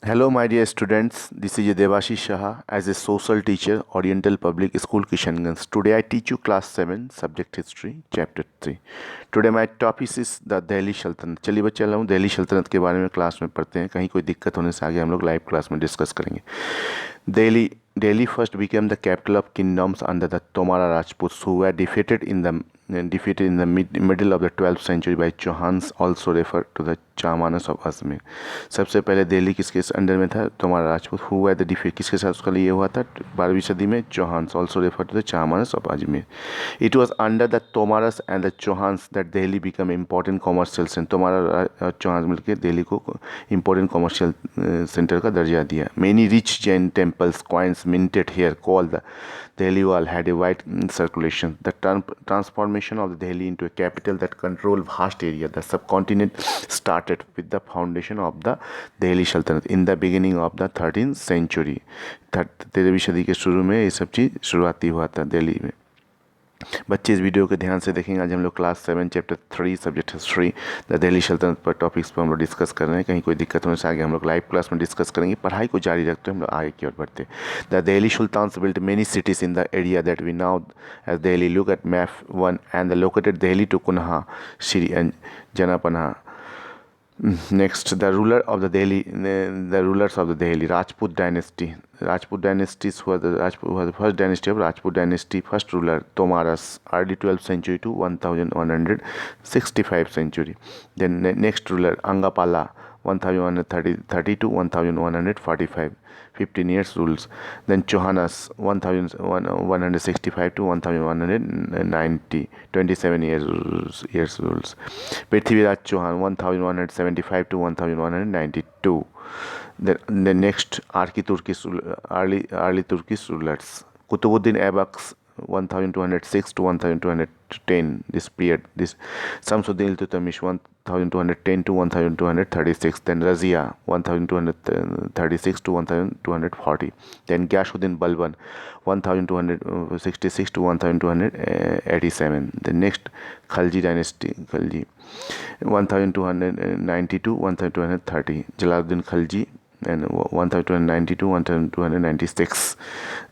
Hello, my dear students. This is Devashish Shah as a social teacher, Oriental Public School, Kishanganj. Today, I teach you class 7, subject history, chapter 3. Today, my topic is the Delhi Sultanate. चलिए बच्चे चला हूँ दिल्ली सल्तनत के बारे में class में पढ़ते हैं. कहीं कोई दिक्कत होने से आगे हम लोग लाइव क्लास में डिस्कस करेंगे. Delhi first became the capital of kingdoms under the Tomara Rajputs, who were defeated in the middle of the 12th century by Chauhans, also referred to the Chamanas of Ajmer. सबसे पहले दिल्ली किसके under में था? Tomara Rajput. Who were the defeat किसके साथ उसका लिए हुआ था? 12वीं सदी में Chauhans, also refer to the Chamanas of Ajmer. It was under the Tomaras and the Chauhans that Delhi become important commercial centre. Tomara और चौहान मिलकर दिल्ली को इम्पोर्टेंट कॉमर्शियल सेंटर का दर्जा दिया. Many rich Jain temples coins minted here called the Delhi Wall had a wide circulation. The transformation of the Delhi into a capital that controlled vast area, the subcontinent, started with the foundation of the Delhi Sultanate in the beginning of the 13th century. 13वीं सदी के शुरू में ये सब चीज़ शुरुआती हुआ था दिल्ली में. बच्चे इस वीडियो को ध्यान से देखेंगे. आज हम लोग class 7 chapter 3 subject history the Delhi सल्तनत पर टॉपिक्स पर हम लोग डिस्कस कर रहे हैं. कहीं कोई दिक्कत होने से आगे हम लोग लाइव क्लास में डिस्कस करेंगे. पढ़ाई को जारी रखते हुए हम लोग आगे की ओर बढ़ते हैं. The Delhi sultans built many cities in the area that we now as Delhi. Look at map 1 and the located Delhi to Kuhna, Siri and Jahanpanah. Next, the rulers of the Delhi, Rajput dynasty. Rajput dynasties was the first dynasty of Rajput dynasty. First ruler Tomaras, early 12th century to 1165 century. Then next ruler Angapala, 1130 to 1145. 15 years rules. Then Chauhanas, 1165 to 1190, 27 years rules. Prithviraj Chauhan, 1175 to 1192. The next early Turkish rulers. Kutubuddin Aybaks, 1206 to 1210. This period. This Samsuddin Iltutmish, 1210 to 1236. Then Razia, 1236 to 1240. Then Gyashuddin Balban, 1266 to 1287. The next Khalji dynasty, 1290 to 1230. Jalaluddin Khalji, and 1292 1296.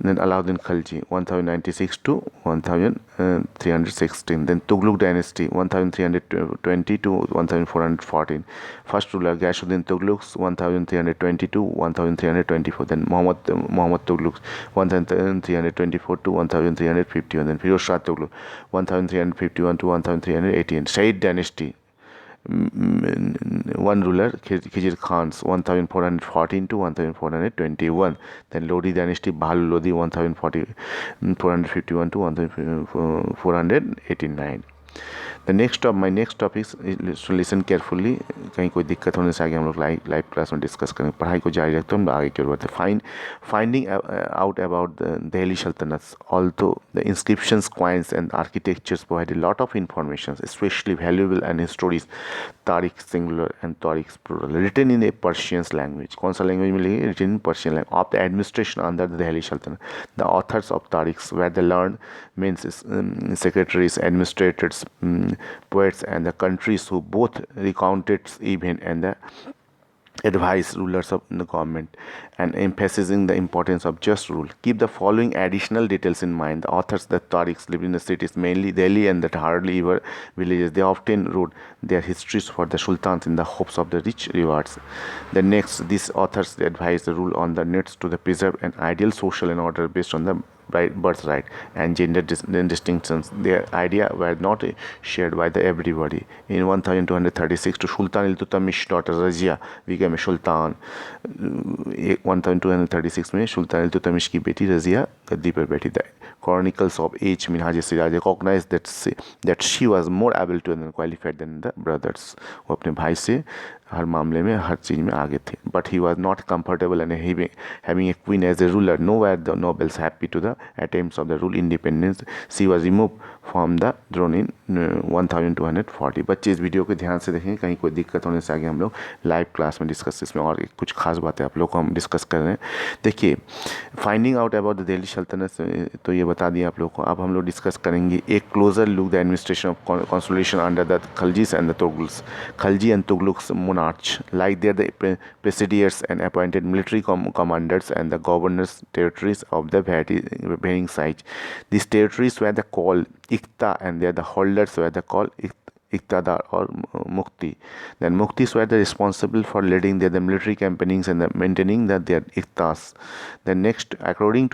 Then Alauddin Khalji, 1096 to 1316. Then Tughlaq dynasty, 1320 to 1414. First ruler Gyashuddin Tughlaq, 1320 to 1324. Then Muhammad Tughlaq, 1324 to 1351. Then Firoz Shah Tughlaq, 1351 to 1318. Shahid dynasty, one ruler Khizr Khans, 1414 to 1421. Then Lodi dynasty, Bahlu Lodi, 1451 to 1489. The next of my next topics, so listen carefully. कहीं कोई दिक्कत होने से आगे हम लोग live class में discuss करेंगे. पढ़ाई को जारी रखते हम लोग आगे की ओर बढ़ते हैं. Finding out about the Delhi Sultanates, although the inscriptions, coins and architectures provide a lot of information, especially valuable and stories, Tariq singular and Tariq plural, written in a Persian language. कौन सा language में लिखे? Written in Persian language. Of the administration under the Delhi Sultanate, the authors of Tariqs were the learned means secretaries, administrators, poets and the countries who both recounted event and the advise rulers of the government and emphasizing the importance of just rule. Keep the following additional details in mind. The authors, the Tariqs, lived in the cities mainly Delhi and the hardly ever villages. They often wrote their histories for the sultans in the hopes of the rich rewards. The next, these authors advised the rule on the needs to the preserve an ideal social and order based on the birthright and gender distinctions. Their idea were not shared by the everybody. In 1236, to Sultan Iltutmish daughter Razia became a sultan. 1236 में सुल्तान इल्तुतमिश की बेटी रजिया गद्दी पर बैठी थी. Chronicles of H. Minhaj Siraj recognized that she was more able to and qualified than the brothers. वो अपने भाई से हर मामले में हर चीज़ में आगे थे. But he was not comfortable and having a queen as a ruler. Nowhere the nobles happy to the attempts of the rule independence. She was removed from the throne in 1240. बच्चे इस वीडियो को ध्यान से देखें. कहीं कोई दिक्कत होने से आगे हम लोग लाइव क्लास में डिस्कस इसमें और कुछ खास बातें आप लोग को हम डिस्कस कर रहे हैं. देखिए, finding out about the Delhi सल्तनत तो ये बता दिया आप लोग को. अब हम लोग डिस्कस करेंगे एक closer look the administration of consolidation under the Khaljis and the Tughlaqs. Khalji and Tughlaqs monarch. Like their the presidiers and appointed military commanders and the governors territories of the varying size. These territories were the called Ikta, and the holders were the called Iqtadar or Mukti. Then Muktis were the responsible for leading the military campaigns and maintaining their Iqtas. Then next, according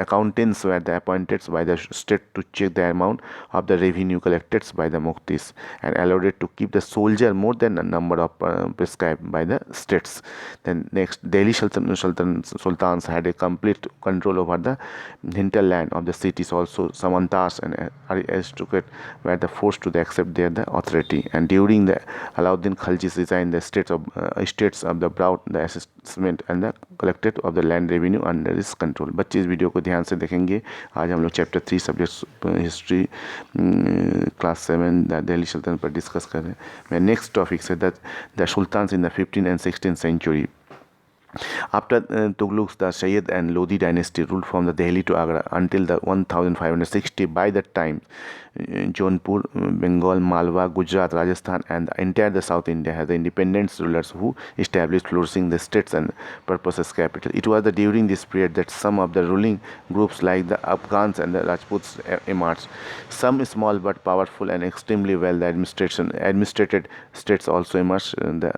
accountants were the appointed by the state to check the amount of the revenue collected by the Muktis and allowed it to keep the soldier more than a number of prescribed by the states. Then next, Delhi sultans had a complete control over the hinterland of the cities. Also, Samantas and aristocrats were the forced to accept their authority. And during the Alauddin Khalji's design, the states of the brought the assessment and the collected of the land revenue under his control. बच्चे इस video को ध्यान से देखेंगे. आज हम लोग chapter 3 subject history class 7 Delhi सल्तनत पर डिस्कस कर रहे हैं. मेरा नेक्स्ट टॉपिक है the sultans in the 15th and 16th century. After Tughlaqs, the Sayyid and Lodi dynasty ruled from the Delhi to Agra until the 1560. By that time, Jaunpur, Bengal, Malwa, Gujarat, Rajasthan, and the entire the South India had the independent rulers who established flourishing the states and purposes capital. It was during this period that some of the ruling groups like the Afghans and the Rajputs emerged. Some small but powerful and extremely well administrated states also emerged. The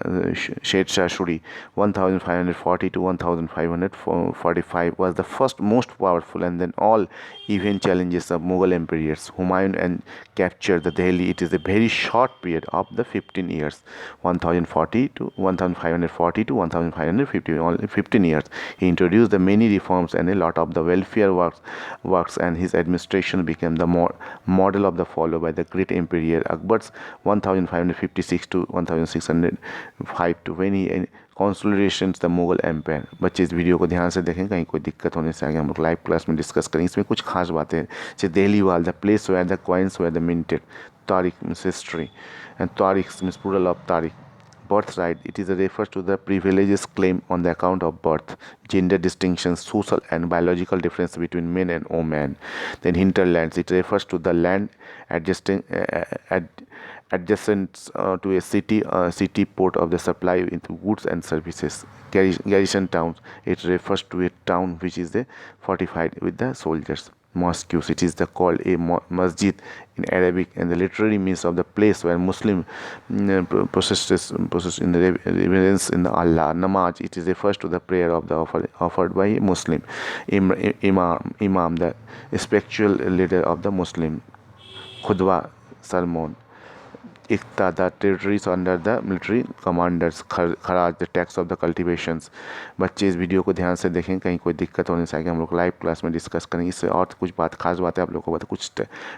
Sher Shah Suri 1540 to 1545 was the first most powerful and then all even challenges of Mughal emperors. Humayun and captured the Delhi. It is a very short period of the 15 years, 1040 to 1540 to 1550, only 15 years. He introduced the many reforms and a lot of the welfare works, and his administration became the model of the followed by the great emperor Akbar's 1556 to 1605 to when he consolidations the Mughal empire. बच्चे इस video को ध्यान से देखें, कहीं कोई दिक्कत होने से आगे हम लोग लाइव क्लास में डिस्कस करेंगे. इसमें कुछ खास बातें हैं. जैसे Delhi was the place where the coins were the minted. तारीख मीन्स हिस्ट्री एंड तारीख मीन्स प्लूरल ऑफ तारीख. Birthright, it is refers to the privileges claimed on the account of birth, gender distinctions, social and biological difference between men and women. Then hinterlands, it refers to the land adjacent to a city port of the supply into goods and services. Garrison towns, it refers to a town which is fortified with the soldiers. Mosques, it is called a masjid in Arabic, and the literary means of the place where Muslim possesses in the reverence in the Allah. Namaz, it is refers to the prayer of the offered by a Muslim. Imam, the spiritual leader of the Muslim. Khutbah, sermon. Iqta, the territories under the military commanders. खराज, the tax of the cultivations. बच्चे इस video को ध्यान से देखें, कहीं कोई दिक्कत होने से आगे हम लोग लाइव क्लास में डिस्कस करेंगे. इससे और कुछ खास बातें आप लोगों को बता, कुछ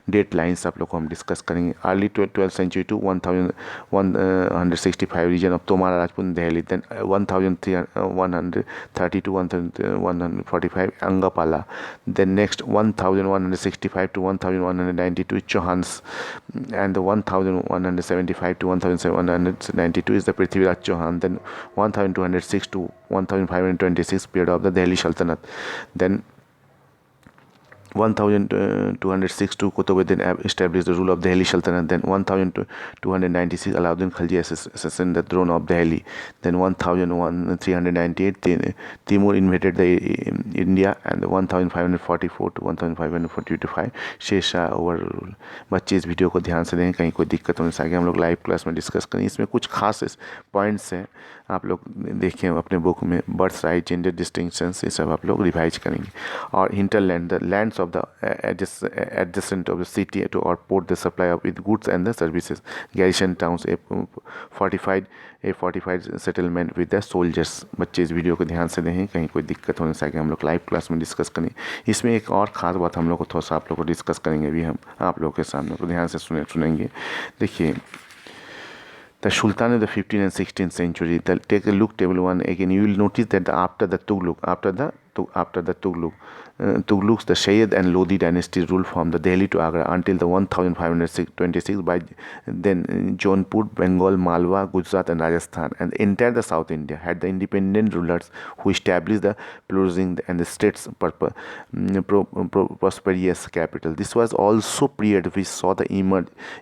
डेट लाइन्स आप लोग को हम डिस्कस करेंगे. Early 12th century to 1165 region of Tomara Rajput Delhi. Then 1330 to 1145 Anangpala. Then next 1165 to 1192 Chauhans, and 1175 to 1792 is the Prithviraj Chauhan. Then 1206 to 1526 period of the Delhi Sultanate. Then 1206 to Qutbuddin established the rule of Delhi Sultanate. Then 1296 Alauddin Khalji assassinated the throne of Delhi. Then 1398 Timur invaded the India, and 1544 to 1545 Sher Shah overrule. बच्चे इस video को ध्यान से देखें, कहीं कोई दिक्कत होने से आगे हम लोग लाइव क्लास में डिस्कस करेंगे. इसमें कुछ खास पॉइंट्स हैं, आप लोग देखें अपने बुक में. बर्थ राइट, जेंडर डिस्टिंक्शंस, ये सब आप लोग रिवाइज करेंगे. और hinterland, the lands of the adjacent of the city to or port the supply of with goods and the services. Garrison towns, a fortified settlement with the soldiers. बच्चे इस video को ध्यान से देखें, कहीं कोई दिक्कत होने से आगे हम लोग लाइव क्लास में डिस्कस करेंगे. इसमें एक और ख़ास बात हम लोग को थोड़ा सा आप लोग को डिस्कस करेंगे अभी हम आप लोग के सामने, तो ध्यान से सुनेंगे. देखिए, the Sultan of the 15th and 16th century. Take a look table 1 again. You will notice that after the Tughlaq, after the after the Tughlaqs, the Shayyad and Lodi dynasty ruled from the Delhi to Agra until the 1526 by then Jaunpur, Bengal, Malwa, Gujarat and Rajasthan, and the entire the South India had the independent rulers who established the pluralism and the state's prosperous capital. This was also period which saw the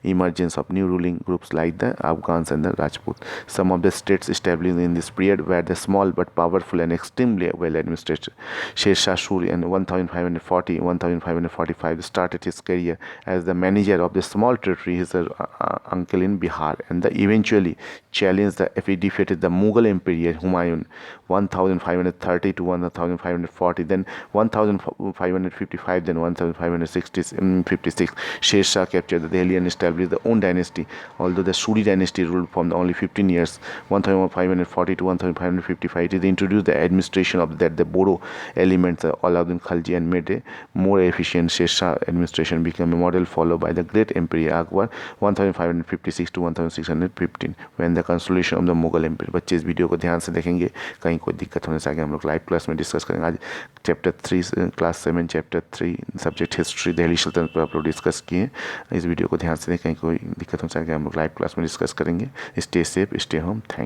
emergence of new ruling groups like the Afghans and the Rajput. Some of the states established in this period were the small but powerful and extremely well administered. Sher Shah Suri in 1540-1545 started his career as the manager of the small territory, his uncle in Bihar, and eventually challenged defeated the Mughal Emperor Humayun 1530 to 1540, then 1555, then 1556. Sher Shah captured the Delhi and established their own dynasty, although the Suri dynasty ruled for only 15 years, 1540 to 1555. It introduced the administration of the Bodo elements, Alauddin Khalji, and made a more efficient. Sher Shah administration became a model followed by the great Emperor Akbar 1556 to 1615 when the consolidation of the Mughal Empire. बच्चे इस video को ध्यान से देखेंगे, कहीं कोई दिक्कत होने से आगे हम लोग लाइव क्लास में डिस्कस करेंगे. आज chapter 3 class 7 chapter 3 subject history Delhi सल्तनत पर आप लोग डिस्कस किए. इस वीडियो को ध्यान से देखें, कहीं कोई दिक्कत होने से आगे हम लोग लाइव क्लास में डिस्कस करेंगे. Stay safe, stay home. Thank